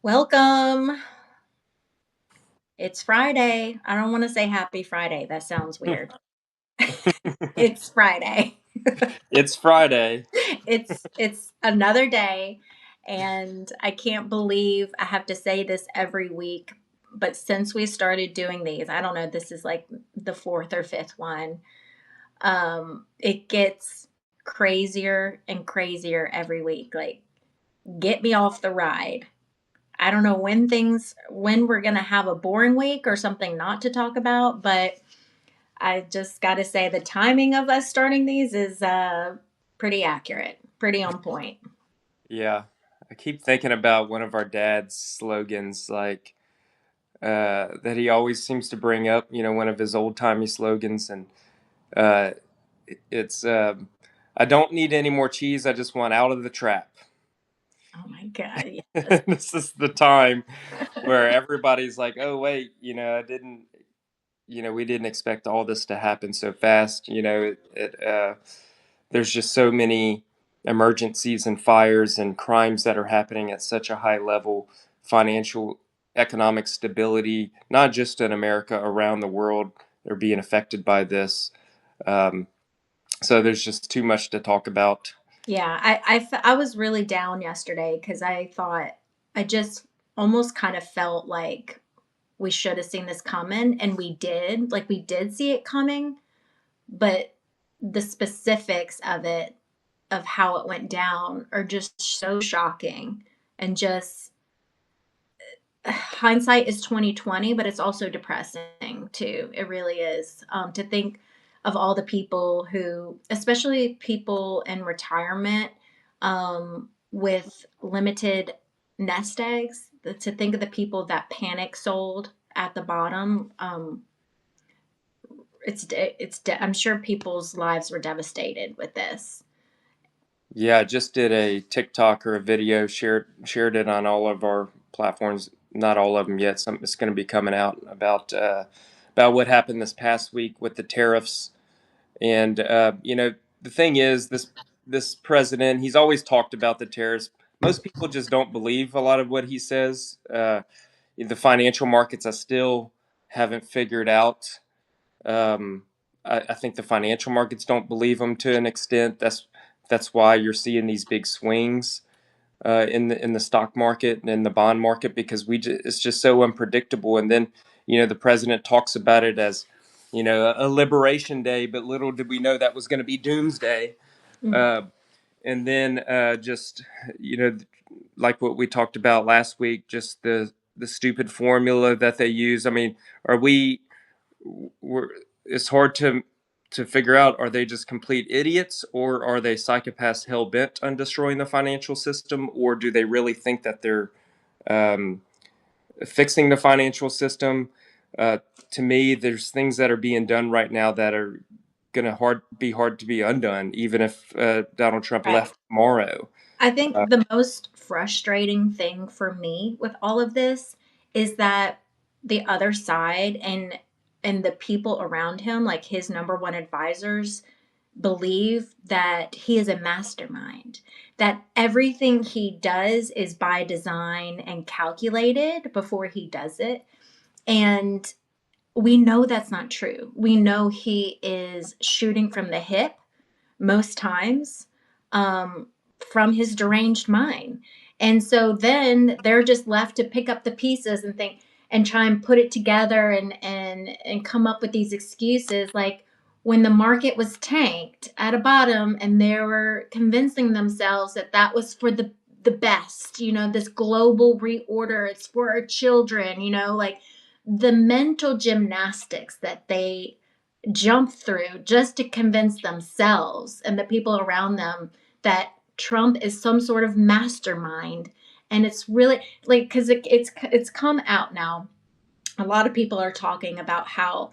Welcome. It's Friday. I don't want to say happy Friday. That sounds weird. It's Friday. It's Friday. It's another day, and I can't believe I have to say this every week, but since we started doing these, I don't know, this is like the fourth or fifth one. It gets crazier and crazier every week. Like, get me off the ride. I don't know when we're going to have a boring week or something not to talk about, but I just got to say the timing of us starting these is pretty accurate, pretty on point. Yeah. I keep thinking about one of our dad's slogans, that he always seems to bring up, one of his old timey slogans. And uh, it's, I don't need any more cheese. I just want out of the trap. Oh my God, yes. This is the time where everybody's like, oh, wait, we didn't expect all this to happen so fast. There's just so many emergencies and fires and crimes that are happening at such a high level, financial, economic stability, not just in America, around the world, they're being affected by this. Um, so there's just too much to talk about. Yeah, I was really down yesterday because I thought I just almost kind of felt like we should have seen this coming, and we did. Like, we did see it coming, but the specifics of how it went down are just so shocking, and just hindsight is 2020, but it's also depressing too. It really is, to think of all the people who, especially people in retirement, with limited nest eggs, to think of the people that panic sold at the bottom. I'm sure people's lives were devastated with this. Yeah, I just did a TikTok or a video, shared it on all of our platforms. Not all of them yet. Some it's going to be coming out about what happened this past week with the tariffs. And the thing is, this president, he's always talked about the tariffs. Most people just don't believe a lot of what he says. The financial markets, I still haven't figured out. Um, I think the financial markets don't believe him to an extent. That's why you're seeing these big swings in the stock market and in the bond market, because it's just so unpredictable. And then the president talks about it as a liberation day, but little did we know that was going to be doomsday. Mm. Uh, and then just you know like what we talked about last week, just the stupid formula that they use. I mean, are we? We're, it's hard to figure out, are they just complete idiots, or are they psychopaths hell bent on destroying the financial system, or do they really think that they're um, fixing the financial system? Uh, to me, there's things that are being done right now that are going to be hard to be undone, even if Donald Trump Right. left tomorrow. I think Uh, the most frustrating thing for me with all of this is that the other side and the people around him, like his number one advisors, believe that he is a mastermind, that everything he does is by design and calculated before he does it. And we know that's not true. We know he is shooting from the hip most times, um, from his deranged mind. And so then they're just left to pick up the pieces and think and try and put it together and come up with these excuses, like when the market was tanked at a bottom and they were convincing themselves that that was for the best, this global reorder, it's for our children, like the mental gymnastics that they jump through just to convince themselves and the people around them that Trump is some sort of mastermind. And it's really like, because it's come out now. A lot of people are talking about how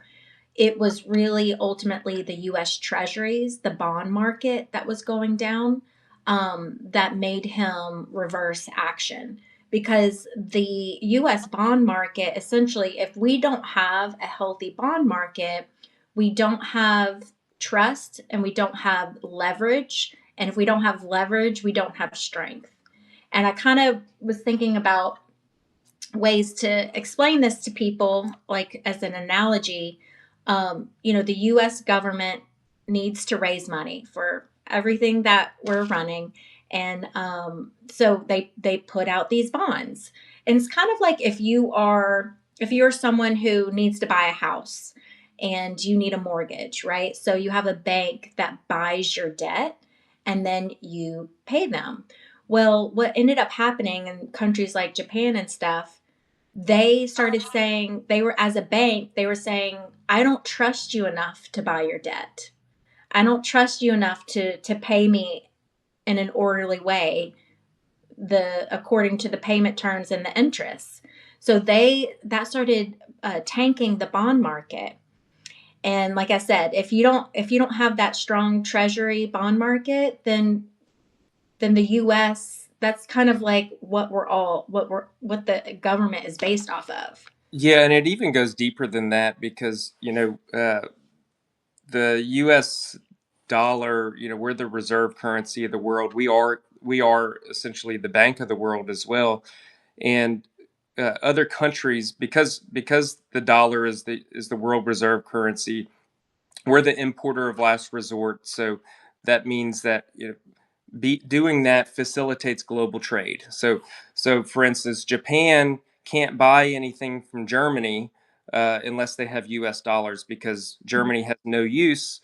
it was really ultimately the U.S. Treasuries, the bond market that was going down, that made him reverse action. Because the U.S. bond market, essentially, if we don't have a healthy bond market, we don't have trust and we don't have leverage. And if we don't have leverage, we don't have strength. And I kind of was thinking about ways to explain this to people, like as an analogy. The US government needs to raise money for everything that we're running. And so they put out these bonds. And it's kind of like if you're someone who needs to buy a house and you need a mortgage, right? So you have a bank that buys your debt and then you pay them. Well, what ended up happening in countries like Japan and stuff, they started saying, they were, as a bank, they were saying, I don't trust you enough to buy your debt. I don't trust you enough to pay me in an orderly way, the according to the payment terms and the interest. So that started tanking the bond market. And like I said, if you don't have that strong treasury bond market, then the US, that's kind of like what the government is based off of. Yeah, and it even goes deeper than that because the U.S. dollar, we're the reserve currency of the world. We are essentially the bank of the world as well, and other countries, because the dollar is the world reserve currency. We're the importer of last resort, so that means that doing that facilitates global trade. So for instance, Japan can't buy anything from Germany unless they have U.S. dollars because Germany has no use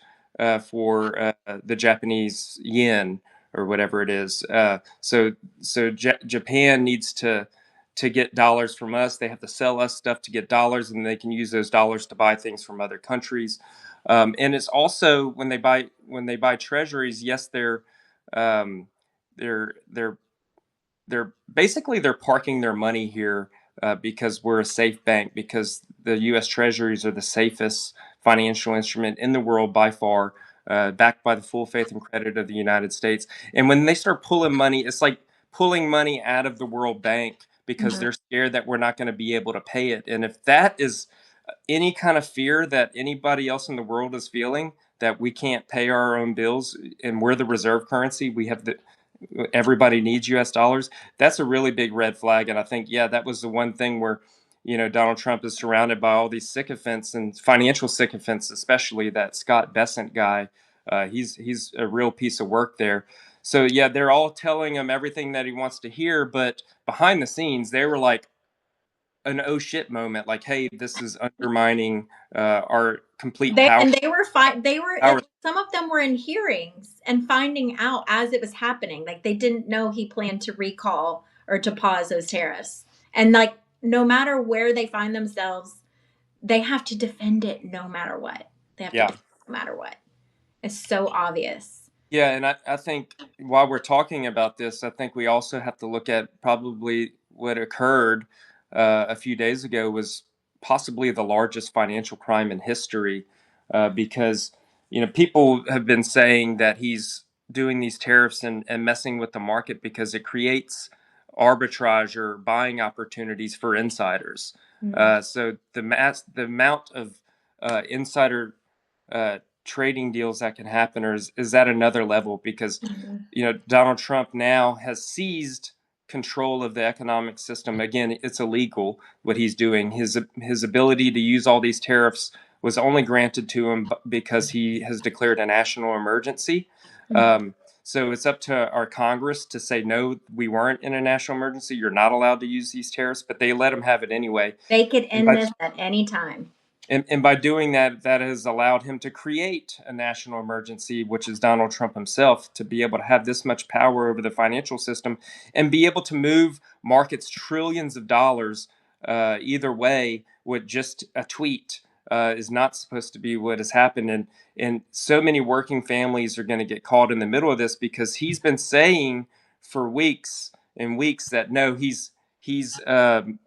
for the Japanese yen or whatever it is. So Japan needs to get dollars from us. They have to sell us stuff to get dollars, and they can use those dollars to buy things from other countries. And it's also when they buy treasuries. Yes, um, they're they're parking their money here because we're a safe bank, because the U.S. Treasuries are the safest financial instrument in the world by far, backed by the full faith and credit of the United States. And when they start pulling money, it's like pulling money out of the World Bank because Mhm. they're scared that we're not going to be able to pay it. And if that is any kind of fear that anybody else in the world is feeling, that we can't pay our own bills and we're the reserve currency, we have the everybody needs US dollars, that's a really big red flag. And I think, yeah, that was the one thing where, Donald Trump is surrounded by all these sycophants and financial sycophants, especially that Scott Bessent guy. He's a real piece of work there. So yeah, they're all telling him everything that he wants to hear, but behind the scenes, they were like an oh shit moment, like, hey, this is undermining our complete They power. and they were fine. They were Power. some of them were in hearings and finding out as it was happening. Like they didn't know he planned to recall or to pause those tariffs. And like no matter where they find themselves, they have to defend it no matter what. They have to Yeah. defend it no matter what. It's so obvious. Yeah, and I think while we're talking about this, I think we also have to look at probably what occurred a few days ago was possibly the largest financial crime in history, because people have been saying that he's doing these tariffs and messing with the market because it creates arbitrage or buying opportunities for insiders. Mm-hmm. So the amount of insider trading deals that can happen, or is that another level? Because Mm-hmm. Donald Trump now has seized control of the economic system. Again, it's illegal what he's doing. His ability to use all these tariffs was only granted to him because he has declared a national emergency. Um, so it's up to our Congress to say, no, we weren't in a national emergency. You're not allowed to use these tariffs, but they let him have it anyway. They could And end this at any time. and by doing that, that has allowed him to create a national emergency, which is Donald Trump himself, to be able to have this much power over the financial system and be able to move markets trillions of dollars either way with just a tweet. Is not supposed to be what has happened. And so many working families are going to get caught in the middle of this because he's been saying for weeks and weeks that no, he's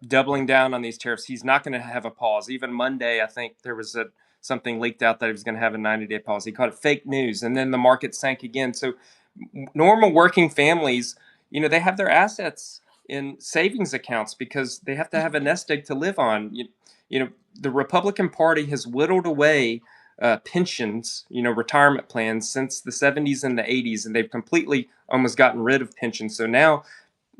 doubling down on these tariffs. He's not going to have a pause. Even Monday, I think there was something leaked out that he was going to have a 90-day pause. He called it fake news, and then the market sank again. So normal working families, they have their assets in savings accounts because they have to have a nest egg to live on. The Republican Party has whittled away pensions, retirement plans since the 70s and the 80s, and they've completely almost gotten rid of pensions. So now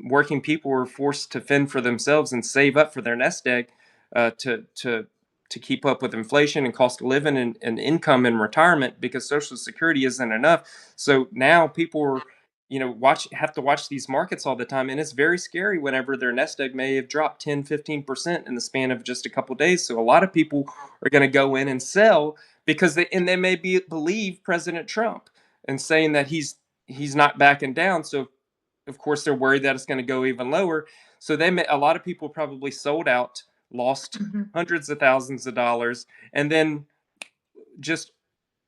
working people were forced to fend for themselves and save up for their nest egg to keep up with inflation and cost of living and income in retirement because Social Security isn't enough. So now people are, have to watch these markets all the time, and it's very scary whenever their nest egg may have dropped 10-15% in the span of just a couple of days. So a lot of people are going to go in and sell because they may believe President Trump and saying that he's not backing down. So of course they're worried that it's going to go even lower. So a lot of people probably sold out, lost Mhm. hundreds of thousands of dollars, and then just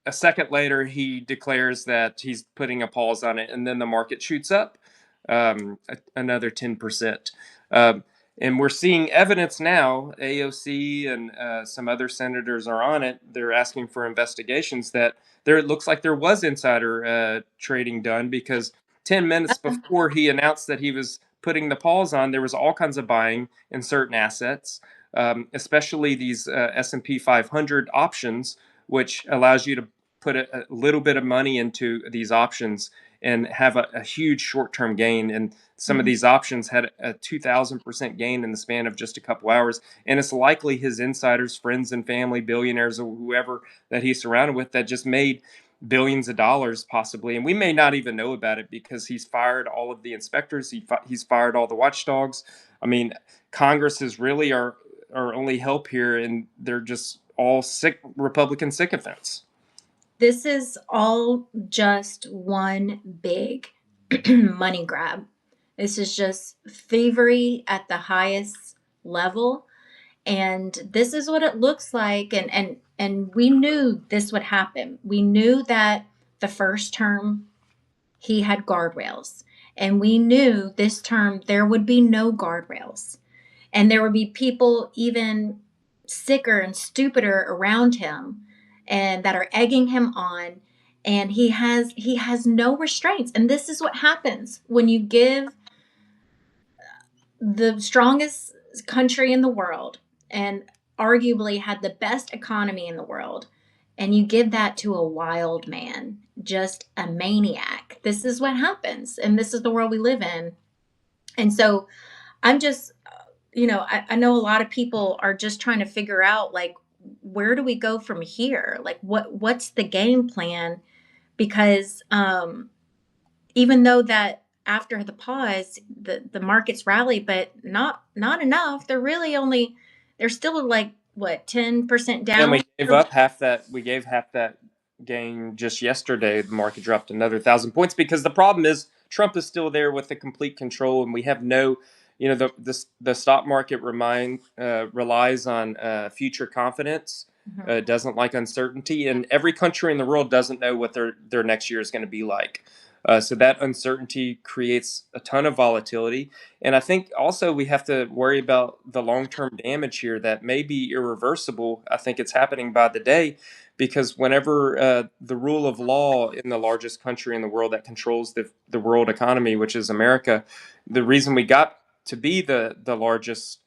a second later, he declares that he's putting a pause on it, and then the market shoots up another 10%. Um, and we're seeing evidence now. AOC and some other senators are on it. They're asking for investigations that it looks like there was insider trading done because 10 minutes before he announced that he was putting the pause on, there was all kinds of buying in certain assets, especially these S&P 500 options, which allows you to put a little bit of money into these options and have a huge short-term gain. And some of Mhm. these options had a 2,000% gain in the span of just a couple hours. And it's likely his insiders, friends and family, billionaires, or whoever that he's surrounded with that just made billions of dollars possibly. And we may not even know about it because he's fired all of the inspectors. He's fired all the watchdogs. I mean, Congress is really our only help here, and they're just all sick Republican sycophants. This is all just one big money grab. This is just thievery at the highest level. And this is what it looks like. And we knew this would happen. We knew that the first term he had guardrails. And we knew this term there would be no guardrails. And there would be people even sicker and stupider around him and that are egging him on, and he has no restraints. And this is what happens when you give the strongest country in the world and arguably had the best economy in the world, and you give that to a wild man, just a maniac. This is what happens, and this is the world we live in. And so I'm just, I know a lot of people are just trying to figure out, like, where do we go from here? Like, what's the game plan? Because even though that after the pause, the markets rally, but not enough. They're still like what, 10% And down. we gave up half that. We gave half that gain just yesterday. The market dropped another 1,000 points because the problem is Trump is still there with the complete control, and we have no. The stock market relies on future confidence. Mhm. Doesn't like uncertainty, and every country in the world doesn't know what their next year is going to be like. So that uncertainty creates a ton of volatility. And I think also we have to worry about the long term damage here that may be irreversible. I think it's happening by the day because whenever the rule of law in the largest country in the world that controls the world economy, which is America, the reason we got to be the largest,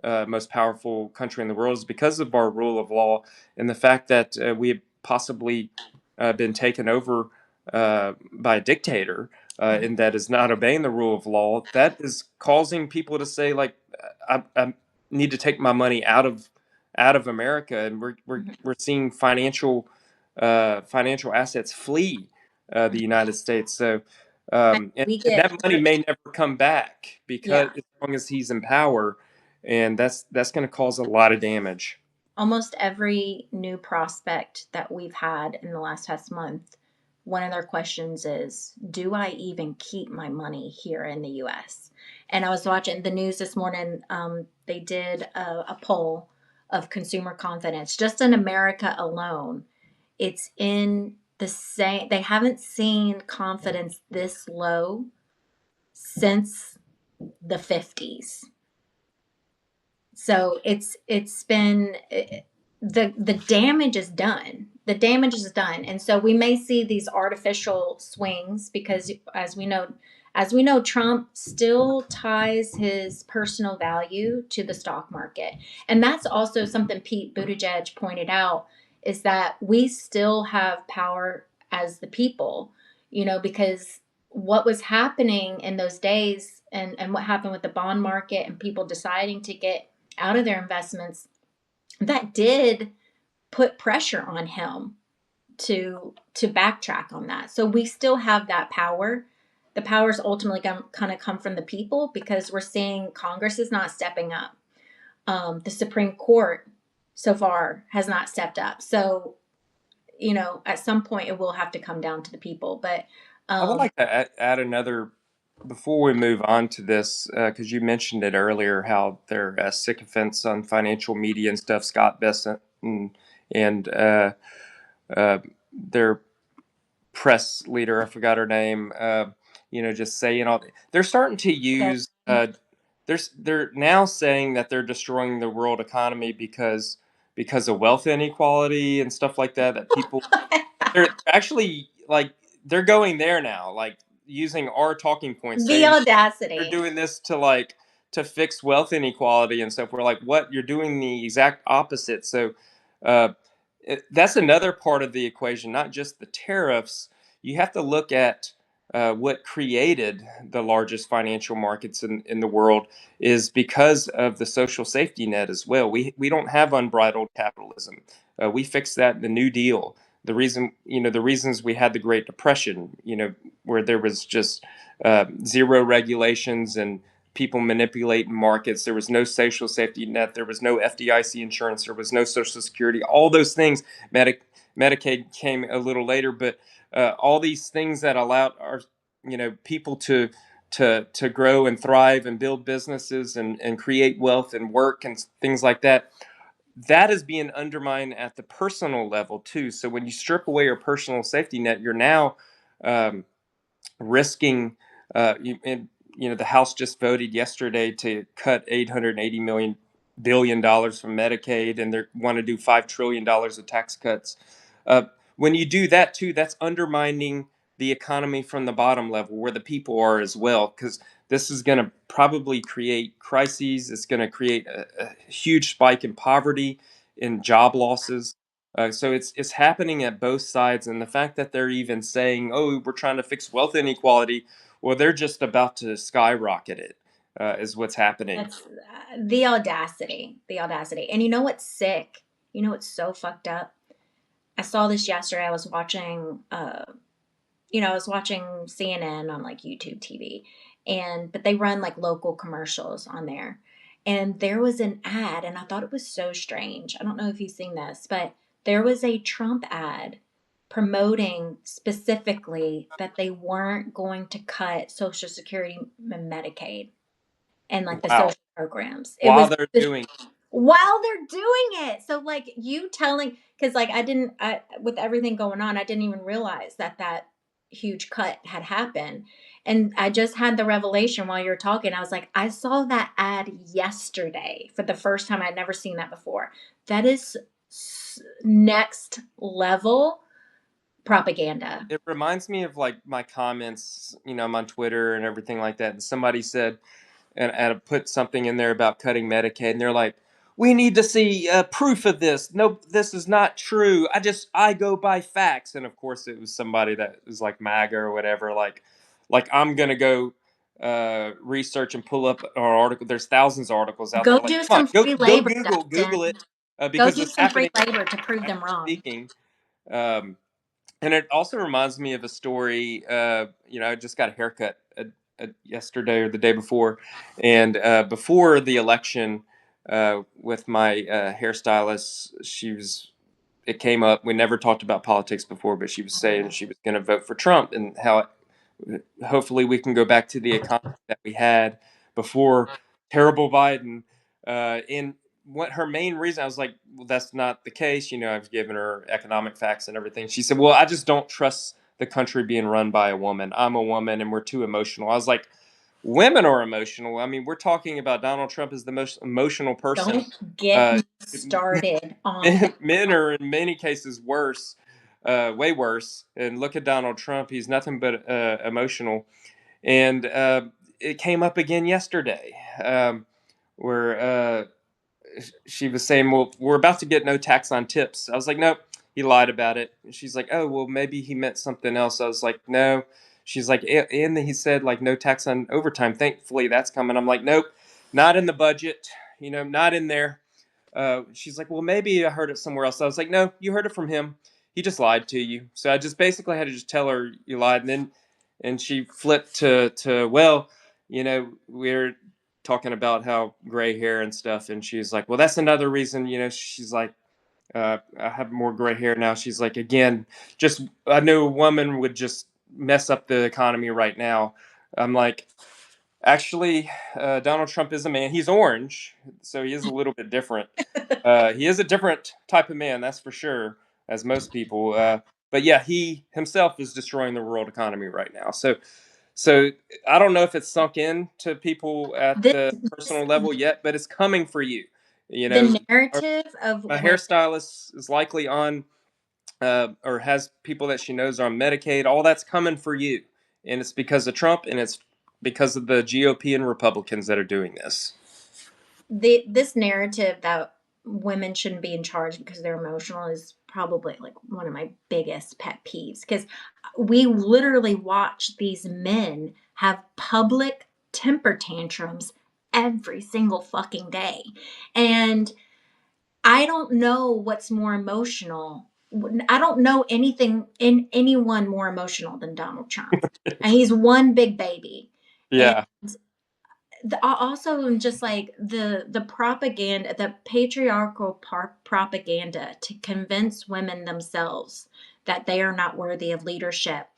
most powerful country in the world is because of our rule of law and the fact that we have possibly been taken over by a dictator and that is not obeying the rule of law, that is causing people to say like, I need to take my money out of America, and we're seeing financial assets flee the United States. So We and get that money may never come back because Yeah, as long as he's in power, and that's going to cause a lot of damage. almost every new prospect that we've had in the last month, one of their questions is, do I even keep my money here in the US? And I was watching the news this morning. They did a poll of consumer confidence just in America alone. It's in the same, they haven't seen confidence this low since the 50s. So it's been the damage is done. The damage is done, and so we may see these artificial swings because, as we know, Trump still ties his personal value to the stock market, and that's also something Pete Buttigieg pointed out, is that we still have power as the people, because what was happening in those days, and what happened with the bond market and people deciding to get out of their investments, that did put pressure on him to backtrack on that. So we still have that power. The powers ultimately kind of come from the people, because we're seeing Congress is not stepping up. The Supreme Court so far has not stepped up. So, at some point it will have to come down to the people. But I would like to add another before we move on to this, because you mentioned it earlier how they're sycophants on financial media and stuff. Scott Bessent and uh, their press leader, I forgot her name. Just saying all they're starting to use. They're now saying that they're destroying the world economy because of wealth inequality and stuff like that. That people they're actually like they're going there now, like using our talking points, the saying they're audacity. doing this to fix wealth inequality and stuff. We're like, what? You're doing the exact opposite. So uh, that's another part of the equation, not just the tariffs. You have to look at what created the largest financial markets in the world is because of the social safety net as well. We don't have unbridled capitalism. We fixed that in the New Deal. The reasons we had the Great Depression, where there was just zero regulations and people manipulating markets. There was no social safety net. There was no FDIC insurance. There was no Social Security. All those things. Medicaid came a little later, but all these things that allowed our people to grow and thrive and build businesses and create wealth and work and things like that, that is being undermined at the personal level too. So when you strip away your personal safety net, you're now um, risking. And, the House just voted yesterday to cut $880 billion from Medicaid, and they want to do $5 trillion of tax cuts. Uh, when you do that too, that's undermining the economy from the bottom level, where the people are as well, because this is going to probably create crises. It's going to create a huge spike in poverty, in job losses. So it's happening at both sides, and the fact that they're even saying, "Oh, we're trying to fix wealth inequality," well, they're just about to skyrocket it. Is what's happening. That's the audacity. The audacity. And you know what's sick? You know what's so fucked up? I saw this yesterday. I was watching CNN on like YouTube TV, but they run like local commercials on there. And there was an ad, and I thought it was so strange. I don't know if you've seen this, but there was a Trump ad promoting specifically that they weren't going to cut Social Security and Medicaid and like the Wow. social programs. It While was they're the doing while they're doing it. So like you telling, because like with everything going on, I didn't even realize that huge cut had happened. And I just had the revelation while you were talking. I was like, I saw that ad yesterday for the first time. I'd never seen that before. That is next level propaganda. it reminds me of like my comments, I'm on Twitter and everything like that. And somebody said, and I put something in there about cutting Medicaid, and they're like, "We need to see proof of this. No, this is not true. I go by facts." And of course, it was somebody that was like MAGA or whatever. Like I'm gonna go research and pull up our article. There's thousands of articles out there. Go Like, do come on, some free go labor, Google Dustin. it Go because do it's some free happening. labor to prove As them we're wrong. speaking. Um, and it also reminds me of a story. I just got a haircut yesterday or the day before, and before the election, with my hairstylist, it came up. We never talked about politics before, but she was saying she was going to vote for Trump, and how hopefully we can go back to the economy that we had before terrible Biden. And what her main reason, I was like, well, that's not the case. I've given her economic facts and everything. She said, well, I just don't trust the country being run by a woman. I'm a woman and we're too emotional. I was like, women are emotional. I mean, we're talking about Donald Trump is the most emotional person. Don't get Uh, me started on that. Men are in many cases worse, way worse. And look at Donald Trump; he's nothing but emotional. And it came up again yesterday, where she was saying, "Well, we're about to get no tax on tips." I was like, "Nope, he lied about it." And she's like, "Oh, well, maybe he meant something else." I was like, "No." She's like, and he said like no tax on overtime. Thankfully, that's coming. I'm like, nope, not in the budget. Not in there. She's like, well, maybe I heard it somewhere else. I was like, no, you heard it from him. He just lied to you. So I just basically had to just tell her you lied, and she flipped to well, we're talking about how gray hair and stuff, and she's like, well, that's another reason. She's like, I have more gray hair now. She's like, again, just I knew a woman would just mess up the economy right now. I'm like, actually, Donald Trump is a man. He's orange, so he is a little bit different. He is a different type of man, that's for sure, as most people. But yeah, he himself is destroying the world economy right now. So I don't know if it's sunk in to people at This, the this personal level yet, but it's coming for you. You know, the narrative of my women. hairstylist is likely on, or has people that she knows are on Medicaid. All that's coming for you, and it's because of Trump, and it's because of the GOP and Republicans that are doing this. This narrative that women shouldn't be in charge because they're emotional is probably like one of my biggest pet peeves, because we literally watch these men have public temper tantrums every single fucking day. And I don't know what's more emotional. I don't know anyone more emotional than Donald Trump. And he's one big baby. And Yeah. also just like the propaganda, the patriarchal propaganda to convince women themselves that they are not worthy of leadership,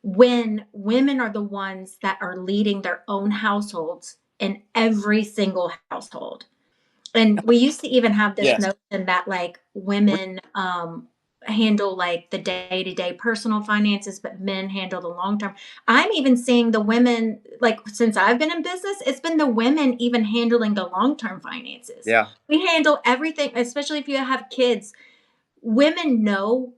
when women are the ones that are leading their own households in every single household. And we used to even have this Yes. notion that like women handle like the day-to-day personal finances, but men handle the long-term. I'm even seeing the women, like since I've been in business, it's been the women even handling the long-term finances. Yeah. We handle everything, especially if you have kids. Women know,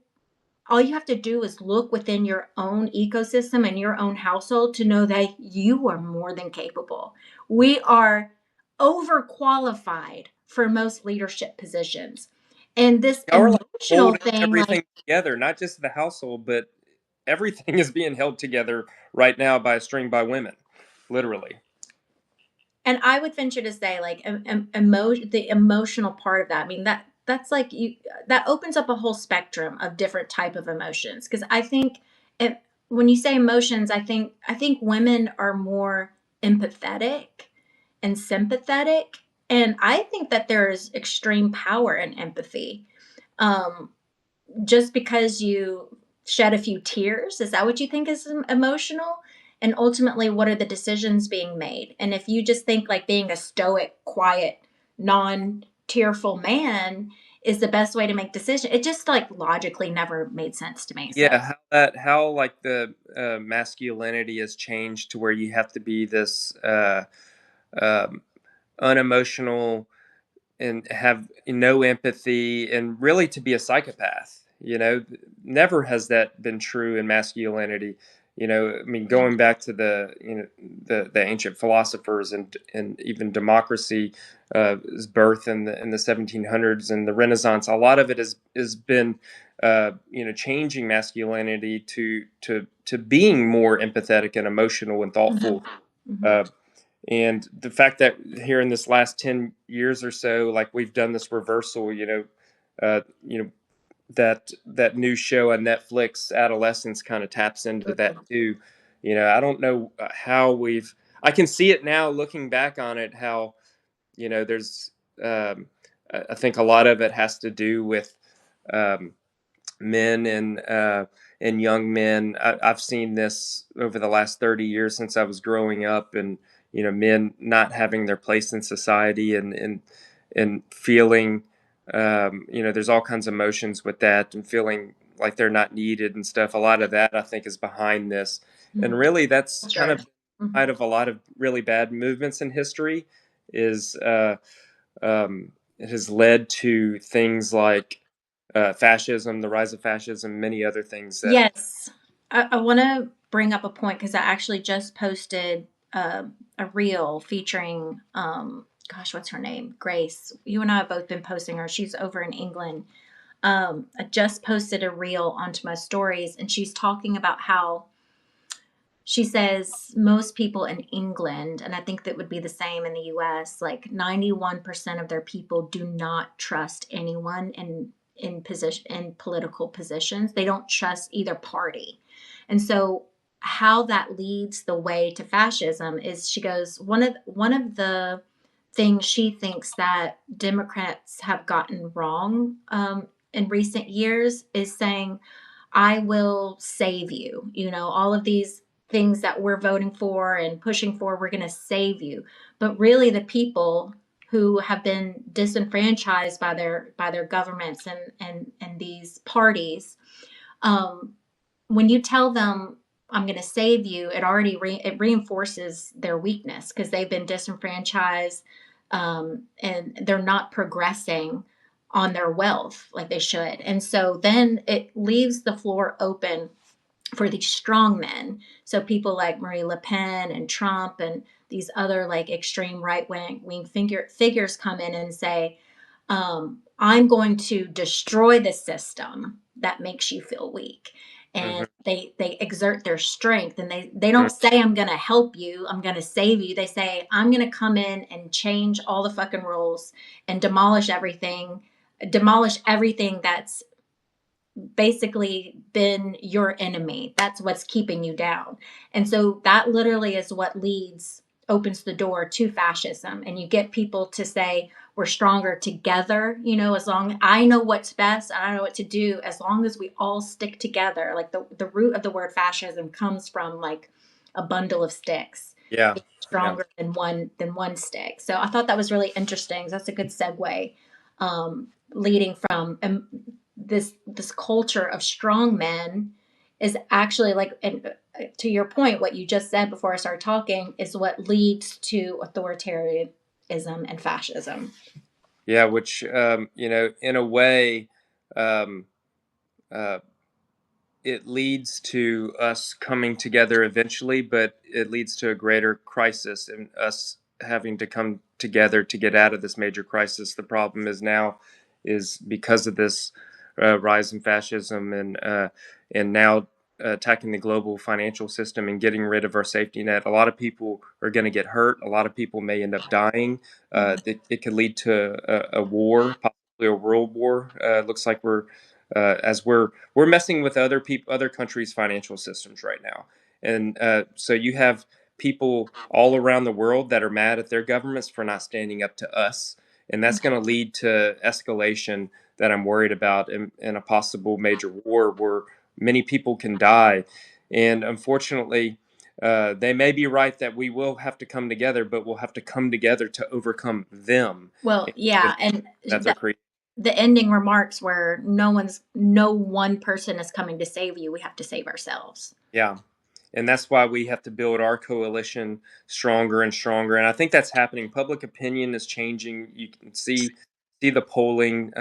all you have to do is look within your own ecosystem and your own household to know that you are more than capable. We are overqualified for most leadership positions. And this Y'all are like emotional holding thing, like, everything together, not just the household, but everything is being held together right now by a string by women, literally. and I would venture to say, like, the emotional part of that. I mean, that's like you, that opens up a whole spectrum of different type of emotions. Because I think it, when you say emotions, I think women are more empathetic and sympathetic, and I think that there is extreme power in empathy. Um, just because you shed a few tears, is that what you think is emotional? And ultimately, what are the decisions being made? And if you just think like being a stoic, quiet, non tearful man is the best way to make decisions, it just like logically never made sense to me. So Yeah, how like the masculinity has changed to where you have to be this um, unemotional and have no empathy and really to be a psychopath. Never has that been true in masculinity. I mean, going back to the ancient philosophers and even democracy, is birth in the 1700s and the Renaissance. A lot of it has been changing masculinity to being more empathetic and emotional and mhm, thoughtful. mhm. Uh, and the fact that here in this last 10 years or so, like we've done this reversal, uh, you know, that new show on Netflix, Adolescence, kind of taps into that too. I don't know how I can see it now looking back on it, how, there's, I think a lot of it has to do with, um, men and young men. I've seen this over the last 30 years since I was growing up, and men not having their place in society, and feeling, there's all kinds of emotions with that, and feeling like they're not needed and stuff. A lot of that I think is behind this, and Mhm. really that's kind Sure. of Mhm. out of a lot of really bad movements in history. Is it has led to things like fascism, the rise of fascism, many other things that. Yes. I want to bring up a point because I actually just posted a reel featuring, gosh, what's her name? Grace. You and I have both been posting her. She's over in England. I just posted a reel onto my stories, and she's talking about how she says most people in England, and I think that would be the same in the US, like 91% of their people do not trust anyone in political positions. They don't trust either party. And so how that leads the way to fascism is, she goes, one of the things she thinks that Democrats have gotten wrong in recent years is saying, I will save you. You know, all of these things that we're voting for and pushing for, we're going to save you. But really, the people who have been disenfranchised by their governments and these parties, um, when you tell them I'm going to save you, it reinforces their weakness because they've been disenfranchised, and they're not progressing on their wealth like they should. And so then it leaves the floor open for these strong men. So people like Marie Le Pen and Trump and these other like extreme wing figures come in and say, I'm going to destroy the system that makes you feel weak. Hmm. And they exert their strength, and they don't say I'm going to help you, I'm going to save you. They say I'm going to come in and change all the fucking rules and demolish everything that's basically been your enemy. That's what's keeping you down. And so that literally is what opens the door to fascism. And you get people to say, we're stronger together, you know, as long I know what's best, I know what to do, as long as we all stick together. Like the root of the word fascism comes from like a bundle of sticks Yeah. being Yeah. stronger than one stick. So I thought that was really interesting. That's a good segue, leading from this culture of strong men is actually like, and to your point, what you just said before I started talking is what leads to authoritarianism and fascism. Yeah. Which, in a way, um, uh, it leads to us coming together eventually, but it leads to a greater crisis and us having to come together to get out of this major crisis. The problem is now is because of this rise in fascism and now attacking the global financial system and getting rid of our safety net. A lot of people are going to get hurt. A lot of people may end up dying. It could lead to a war, possibly a world war. Looks like as we're messing with other countries' financial systems right now, and so you have people all around the world that are mad at their governments for not standing up to us, and that's going to lead to escalation that I'm worried about in a possible major war where many people can die, and unfortunately. They may be right that we will have to come together, but we'll have to come together to overcome them. Well, And yeah, and that's our creation. the ending remarks where no one person is coming to save you. We have to save ourselves. Yeah. And that's why we have to build our coalition stronger and stronger. And I think that's happening. Public opinion is changing. You can see the polling.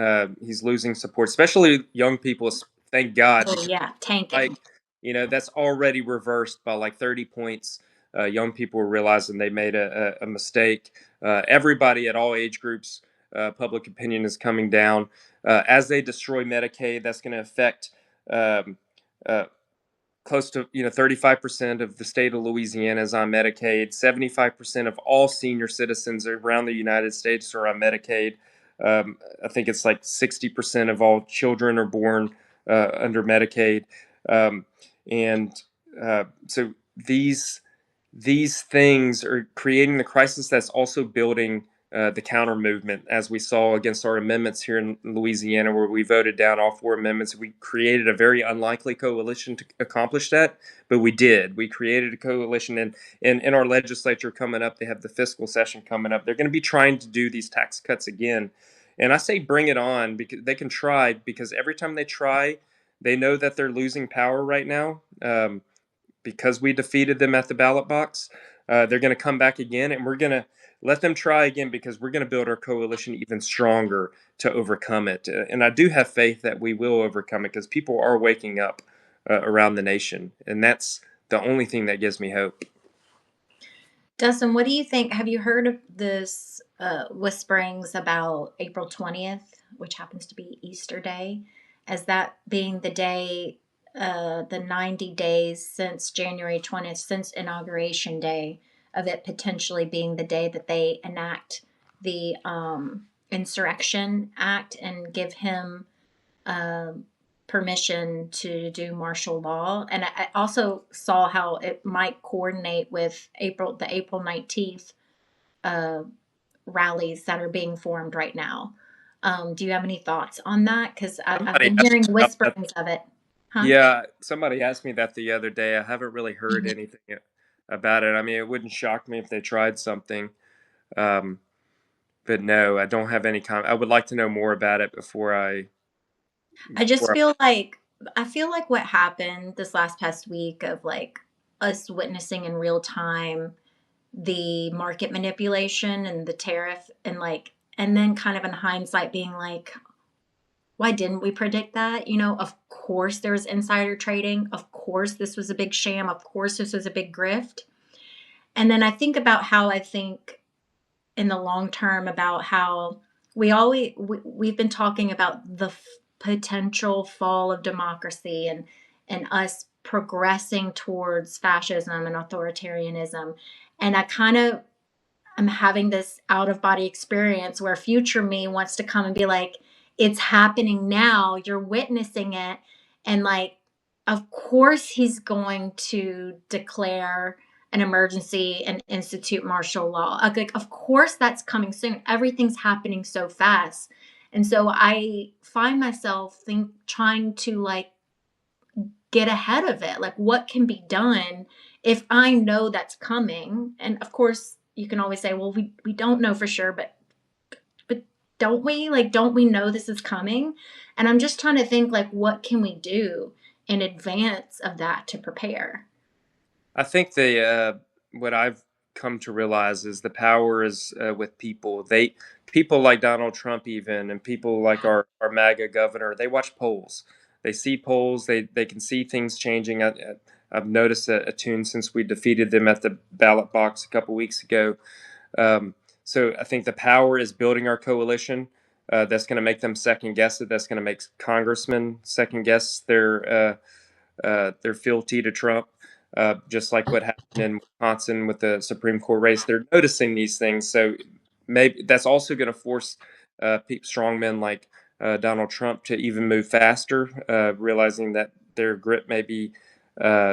He's losing support, especially young people. Thank God, Oh because yeah, tanking. like that's already reversed by like 30 points. Young people are realizing they made a mistake. Everybody at all age groups, public opinion is coming down. As they destroy Medicaid, that's going to affect. Um, uh, Close to 35% of the state of Louisiana is on Medicaid. 75% of all senior citizens around the United States are on Medicaid. I think it's like 60% of all children are born under Medicaid, um, and so these things are creating the crisis that's also building the counter movement, as we saw against our amendments here in Louisiana, where we voted down all four amendments. We created a very unlikely coalition to accomplish that, but we did. We created a coalition, and in our legislature coming up, they have the fiscal session coming up. They're going to be trying to do these tax cuts again. And I say bring it on because they can try, because every time they try, they know that they're losing power right now. Because we defeated them at the ballot box, they're going to come back again, and we're going to let them try again because we're going to build our coalition even stronger to overcome it. And I do have faith that we will overcome it because people are waking up around the nation, and that's the only thing that gives me hope. Dustin, what do you think? Have you heard of this whisperings about April 20th, which happens to be Easter Day, as that being the day the 90 days since January 20th, since Inauguration Day, of it potentially being the day that they enact the Insurrection Act and give him permission to do martial law. And I also saw how it might coordinate with the April 19th uh, rallies that are being formed right now. Do you have any thoughts on that? Because I've Somebody been asked hearing me about that. whisperings of it. Huh? Yeah, somebody asked me that the other day. I haven't really heard Mhm. anything about it. I mean, it wouldn't shock me if they tried something. Um, but no, I don't have any comment. I would like to know more about it I just before I feel like what happened this last past week of like us witnessing in real time the market manipulation and the tariff and like and then kind of in hindsight being like, why didn't we predict that? You know, of course there was insider trading. Of course this was a big sham. Of course this was a big grift. And then I think about how I think in the long term about how we've been talking about the potential fall of democracy and us progressing towards fascism and authoritarianism. And I kind of I'm having this out of body experience where future me wants to come and be like, it's happening now. You're witnessing it. And like, of course, he's going to declare an emergency and institute martial law. Like, of course, that's coming soon. Everything's happening so fast. And so I find myself trying to like get ahead of it. Like, what can be done if I know that's coming? And of course, you can always say, well, we don't know for sure, but don't we? Like, don't we know this is coming? And I'm just trying to think, like, what can we do in advance of that to prepare? I think what I've come to realize is the power is with people. People like Donald Trump even, and people like our MAGA governor. They watch polls. They see polls. They can see things changing. I've noticed a tune since we defeated them at the ballot box a couple weeks ago. Um, so I think the power is building our coalition. That's going to make them second guess it. That's going to make congressmen second guess their fealty to Trump, just like what happened in Wisconsin with the Supreme Court race. They're noticing these things, so maybe that's also going to force strong men like Donald Trump to even move faster, realizing that their grip may be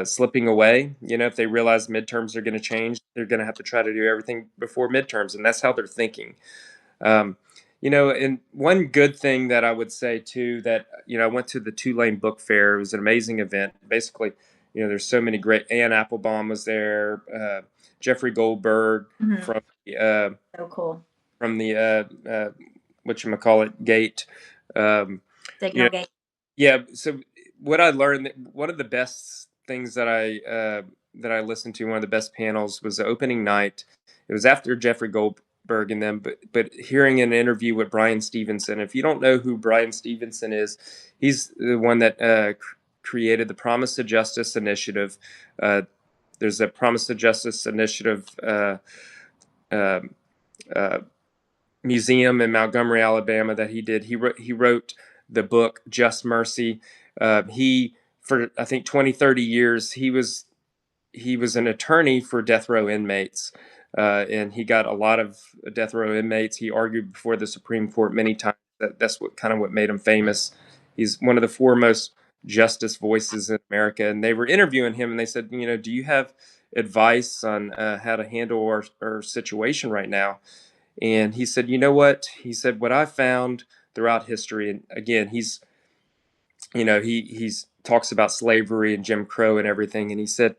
slipping away. You know, if they realize midterms are going to change, they're going to have to try to do everything before midterms, and that's how they're thinking. Um, and one good thing that I would say too, that I went to the Tulane Book Fair. It was an amazing event. Basically, there's so many great. Ann Applebaum was there. Jeffrey Goldberg Mhm. from the uh, So cool. from the whatchamacallit Gate. Um, Signal gate. yeah. So what I learned, one of the best things that I listened to, one of the best panels was the opening night. It was after Jeffrey Goldberg and them, but hearing an interview with Brian Stevenson. If you don't know who Brian Stevenson is, he's the one that created the Promise to Justice Initiative. Uh, there's a Promise to Justice Initiative um, uh, museum in Montgomery, Alabama that he did. He wrote the book Just Mercy. He for I think 20, 30 years he was an attorney for death row inmates. And he got a lot of death row inmates. He argued before the Supreme Court many times. That's what made him famous. He's one of the foremost justice voices in America. And they were interviewing him, and they said, do you have advice on how to handle our situation right now? And he said, you know what? He said, what I found throughout history, and again, he's talks about slavery and Jim Crow and everything. And he said,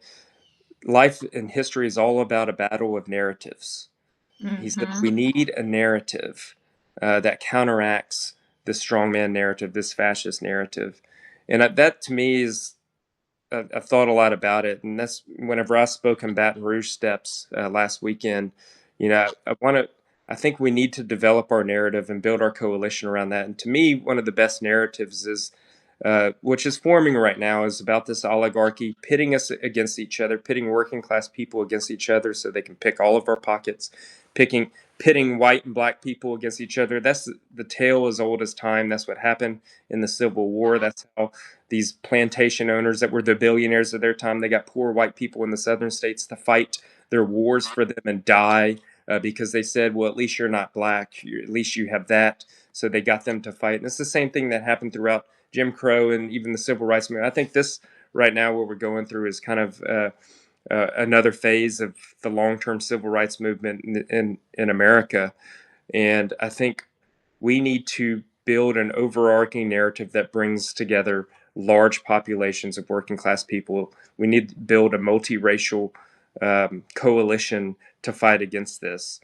life and history is all about a battle of narratives. He said, Hmm. we need a narrative that counteracts this strongman narrative, this fascist narrative. And that to me is, I've thought a lot about it. And that's whenever I spoke in Baton Rouge Steps last weekend, I think we need to develop our narrative and build our coalition around that. And to me, one of the best narratives is, which is forming right now, is about this oligarchy pitting us against each other, pitting working class people against each other so they can pick all of our pockets. picking pitting white and black people against each other. That's the tale as old as time. That's what happened in the Civil War. That's how these plantation owners that were the billionaires of their time, they got poor white people in the southern states to fight their wars for them and die because they said, well, at least you're not black. At least you have that. So they got them to fight. And it's the same thing that happened throughout Jim Crow and even the civil rights movement. I think this right now, what we're going through, is kind of another phase of the long-term civil rights movement in America. And I think we need to build an overarching narrative that brings together large populations of working class people. We need to build a multiracial coalition to fight against this.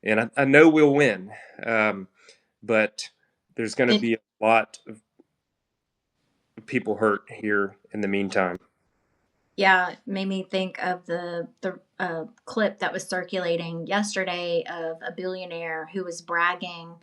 And I know we'll win, but there's going to It be a lot of people hurt here in the meantime. Yeah, made me think of the clip that was circulating yesterday of a billionaire who was bragging,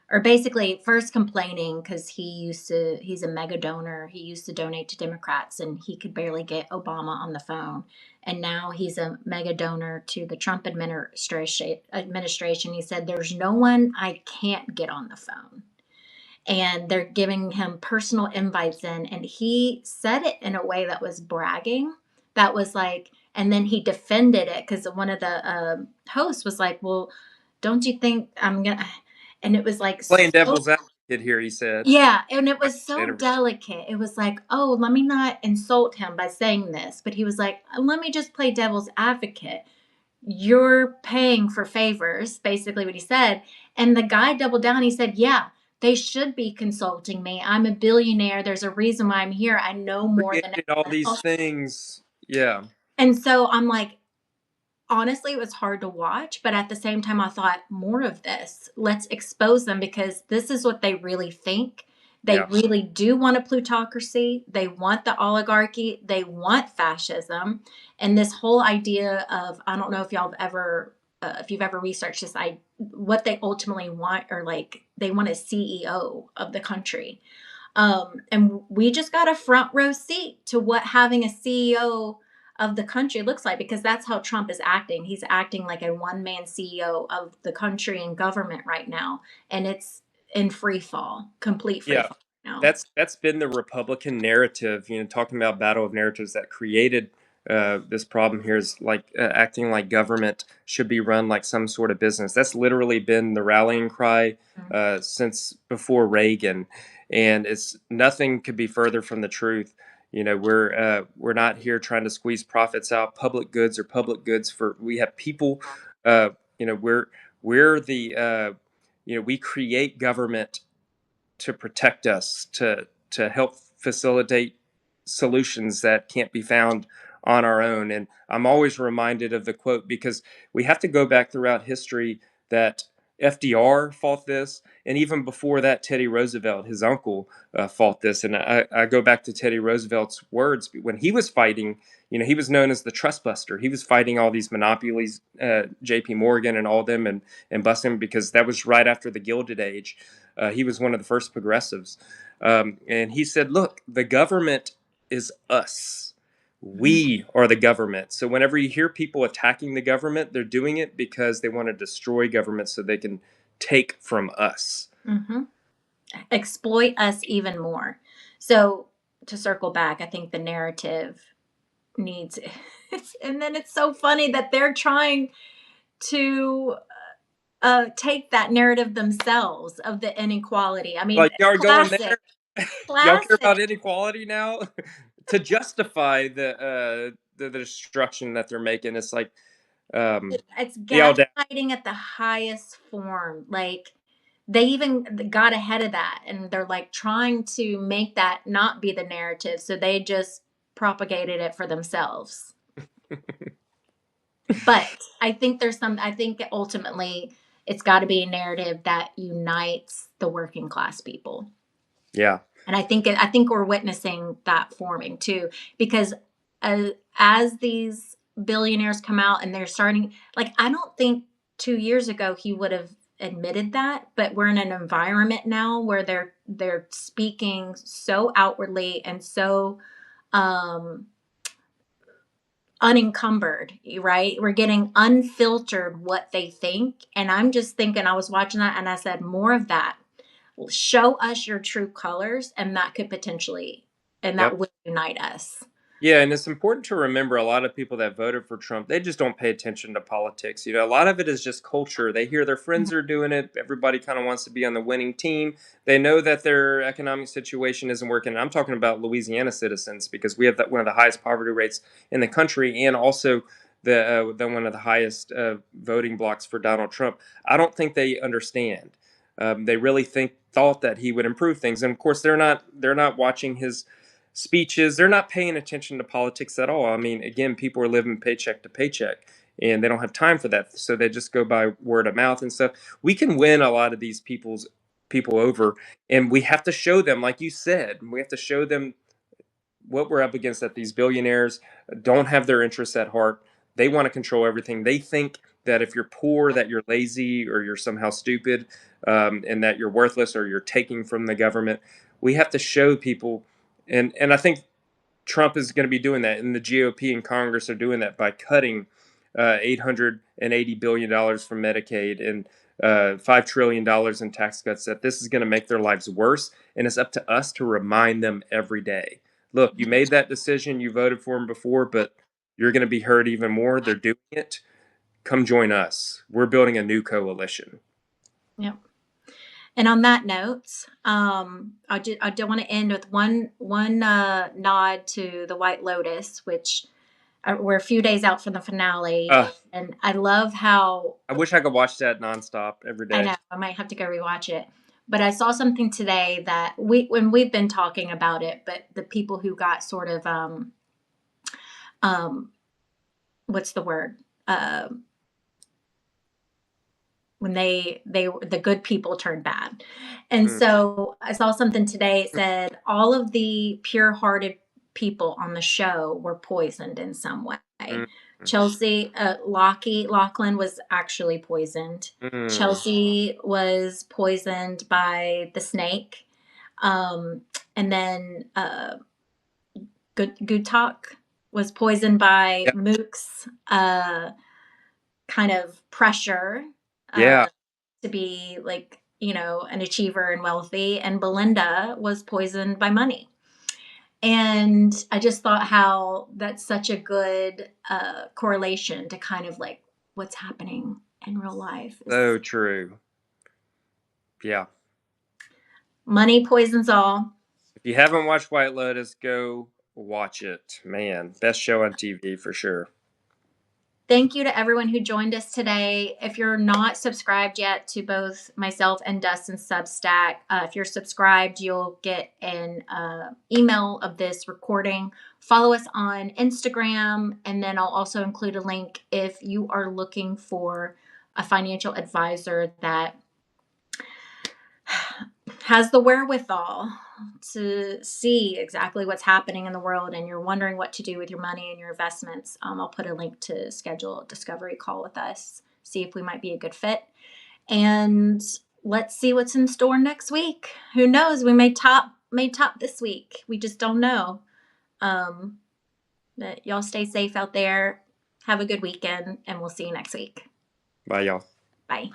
or basically first complaining because he's a mega donor. He used to donate to Democrats and he could barely get Obama on the phone. And now he's a mega donor to the Trump administration. He said, "There's no one I can't get on the phone." And they're giving him personal invites in, and he said it in a way that was bragging, that was like, and then he defended it because one of the hosts was like, "Well, don't you think I'm gonna," and it was like Playing so, devil's advocate here, he said. yeah, and it was so Interview. delicate. It was like, "Oh, let me not insult him by saying this," but he was like, "Let me just play devil's advocate. You're paying for favors," basically what he said. And the guy doubled down. He said, "Yeah, they should be consulting me. I'm a billionaire. There's a reason why I'm here. I know more than Created all everyone these else." things. Yeah. And so I'm like, honestly, it was hard to watch, but at the same time, I thought, more of this. Let's expose them because this is what they really think. They Yeah. really do want a plutocracy. They want the oligarchy. They want fascism. And this whole idea of, I don't know if y'all have ever, if you've ever researched this, what they ultimately want, or like they want a CEO of the country. And we just got a front row seat to what having a CEO of the country looks like, because that's how Trump is acting. He's acting like a one man CEO of the country and government right now. And it's in free fall, complete free Yeah. fall right now. That's been the Republican narrative, talking about battle of narratives that created this problem here is like acting like government should be run like some sort of business. That's literally been the rallying cry since before Reagan, and it's nothing could be further from the truth. We're not here trying to squeeze profits out. Public goods are public goods. For we have people, uh, you know, we're the we create government to protect us, to help facilitate solutions that can't be found on our own. And I'm always reminded of the quote because we have to go back throughout history that FDR fought this, and even before that, Teddy Roosevelt, his uncle, fought this. And I go back to Teddy Roosevelt's words when he was fighting. He was known as the trust buster. He was fighting all these monopolies, J.P. Morgan and all of them, and busting them because that was right after the Gilded Age. He was one of the first progressives. And he said, look, the government is us. We are the government. So whenever you hear people attacking the government, they're doing it because they want to destroy government so they can take from us. Mm-hmm. Exploit us even more. So to circle back, I think the narrative needs, and then it's so funny that they're trying to take that narrative themselves of the inequality. I mean, Like, y'all are going classic, there? Y'all care classic. about inequality now? To justify the destruction that they're making. It's like, It's the audacity. gaslighting at the highest form. Like, they even got ahead of that, and they're like trying to make that not be the narrative. So they just propagated it for themselves. But I think ultimately it's got to be a narrative that unites the working class people. Yeah. And I think we're witnessing that forming too, because as these billionaires come out and they're starting, like, I don't think 2 years ago he would have admitted that, but we're in an environment now where they're speaking so outwardly and so um unencumbered, right? We're getting unfiltered what they think. And I'm just thinking, I was watching that and I said, more of that. Show us your true colors, and that could potentially, and that Yep. would unite us. Yeah, and it's important to remember a lot of people that voted for Trump, they just don't pay attention to politics. A lot of it is just culture. They hear their friends are doing it. Everybody kind of wants to be on the winning team. They know that their economic situation isn't working. And I'm talking about Louisiana citizens because we have one of the highest poverty rates in the country, and also the one of the highest voting blocks for Donald Trump. I don't think they understand. They really thought that he would improve things, and of course they're not watching his speeches. They're not paying attention to politics at all. I mean, again, people are living paycheck to paycheck and they don't have time for that. So they just go by word of mouth and stuff. We can win a lot of these people over, and we have to show them, like you said, we have to show them what we're up against, that these billionaires don't have their interests at heart. They want to control everything. They think that if you're poor, that you're lazy or you're somehow stupid, and that you're worthless or you're taking from the government. We have to show people, and I think Trump is going to be doing that, and the GOP and Congress are doing that by cutting $880 billion from Medicaid and $5 trillion in tax cuts. That this is going to make their lives worse, and it's up to us to remind them every day. Look, you made that decision, you voted for him before, but you're going to be hurt even more. They're doing it. Come join us. We're building a new coalition. Yep. And on that note, I do want to end with one nod to the White Lotus, which we're a few days out from the finale, Uh, and I love how, I wish I could watch that nonstop every I day. know I might have to go rewatch it. But I saw something today that when we've been talking about it, but the people who got sort of um what's the word? Uh, when they the good people turn bad. And Mm, so I saw something today. It said all of the pure-hearted people on the show were poisoned in some way. mm, Chelsea, Lachlan was actually poisoned. mm. Chelsea was poisoned by the snake. Um, and then Good Talk was poisoned by Yep. Mook's kind of pressure Yeah. to be like, an achiever and wealthy. And Belinda was poisoned by money. And I just thought how that's such a good correlation to kind of like what's happening in real life is So true. Yeah. money poisons all. If you haven't watched White Lotus, go watch it. Man, best show on TV for sure. Thank you to everyone who joined us today. If you're not subscribed yet to both myself and Dustin's Substack, if you're subscribed, you'll get an email of this recording. Follow us on Instagram, and then I'll also include a link if you are looking for a financial advisor that has the wherewithal to see exactly what's happening in the world and you're wondering what to do with your money and your investments. I'll put a link to schedule a discovery call with us, see if we might be a good fit. And let's see what's in store next week. Who knows? We may top this week. We just don't know. But y'all stay safe out there. Have a good weekend, and we'll see you next week. Bye, y'all. Bye.